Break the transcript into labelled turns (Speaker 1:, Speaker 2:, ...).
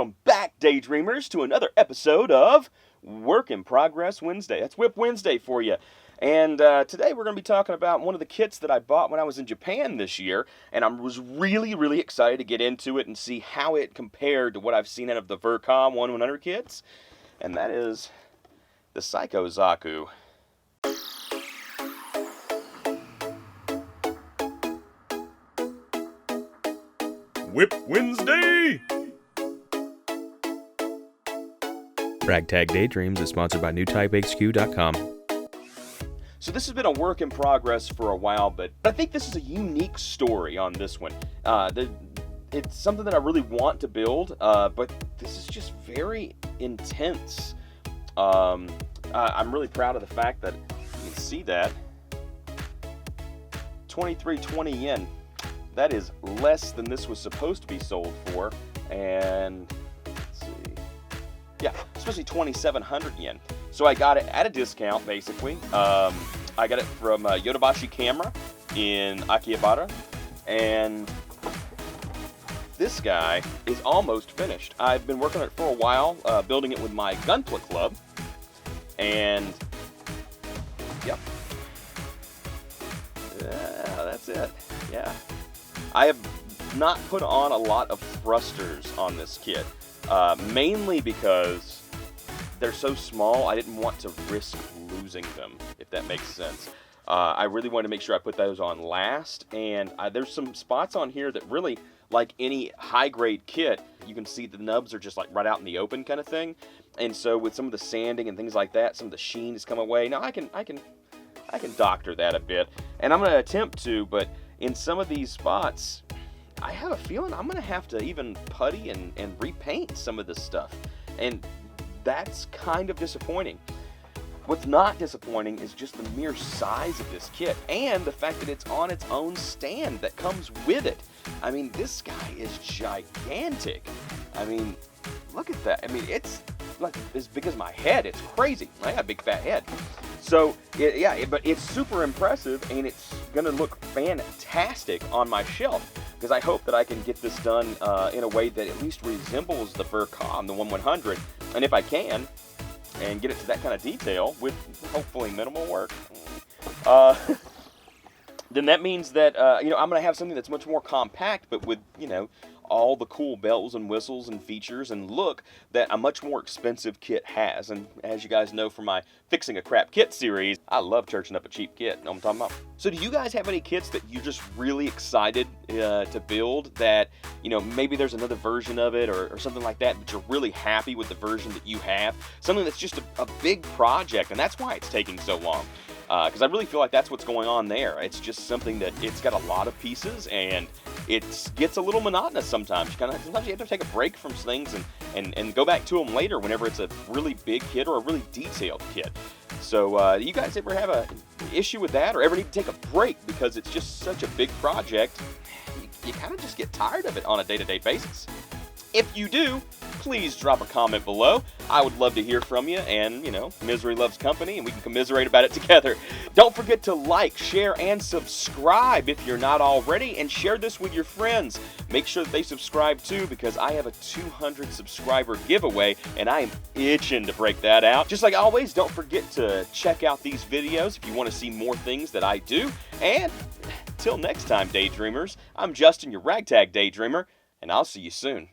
Speaker 1: Welcome back, Daydreamers, to another episode of Work in Progress Wednesday. That's WIP Wednesday for you. And today we're going to be talking about one of the kits that I bought when I was in Japan this year, and I was really excited to get into it and see how it compared to what I've seen out of the Vercom 1-100 kits, and that is the Psycho Zaku. WIP Wednesday!
Speaker 2: Ragtag Daydreams is sponsored by NewTypeHQ.com.
Speaker 1: So this has been a work in progress for a while, but I think this is a unique story on this one. It's something that I really want to build, but this is just very intense. I'm really proud of the fact that you can see that 2320 yen. That is less than this was supposed to be sold for, and let's see, yeah, especially 2,700 yen. So I got it at a discount, basically. I got it from Yodobashi Camera in Akihabara, and this guy is almost finished. I've been working on it for a while, building it with my Gunpla Club, and yep, yeah, that's it. Yeah. I have not put on a lot of thrusters on this kit, mainly because they're so small, I didn't want to risk losing them, if that makes sense. I really wanted to make sure I put those on last, and there's some spots on here that really, like any high-grade kit, you can see the nubs are just like right out in the open kind of thing, and so with some of the sanding and things like that, some of the sheen has come away. Now I can doctor that a bit, and I'm going to attempt to, but in some of these spots, I have a feeling I'm going to have to even putty and repaint some of this stuff. And that's kind of disappointing. What's not disappointing is just the mere size of this kit and the fact that it's on its own stand that comes with it. I mean, this guy is gigantic. I mean, look at that. I mean, it's like as big as my head. It's crazy. I got a big fat head. So, but it's super impressive, and it's going to look fantastic on my shelf, because I hope that I can get this done in a way that at least resembles the Vercom, the 1-100, and if I can, and get it to that kind of detail with hopefully minimal work, then that means that, I'm going to have something that's much more compact, but with, all the cool bells and whistles and features and look that a much more expensive kit has. And as you guys know from my Fixing a Crap Kit series, I love churching up a cheap kit. Know what I'm talking about? So do you guys have any kits that you're just really excited to build that, maybe there's another version of it or something like that, but you're really happy with the version that you have? Something that's just a big project, and that's why it's taking so long. Because I really feel like that's what's going on there. It's just something that it's got a lot of pieces, and it gets a little monotonous sometimes. Sometimes you have to take a break from things and go back to them later whenever it's a really big kit or a really detailed kit. So do you guys ever have an issue with that, or ever need to take a break because it's just such a big project? You kind of just get tired of it on a day-to-day basis. If you do, please drop a comment below. I would love to hear from you, and, misery loves company, and we can commiserate about it together. Don't forget to like, share, and subscribe if you're not already, and share this with your friends. Make sure that they subscribe too, because I have a 200 subscriber giveaway, and I am itching to break that out. Just like always, don't forget to check out these videos if you want to see more things that I do. And till next time, Daydreamers, I'm Justin, your Ragtag Daydreamer, and I'll see you soon.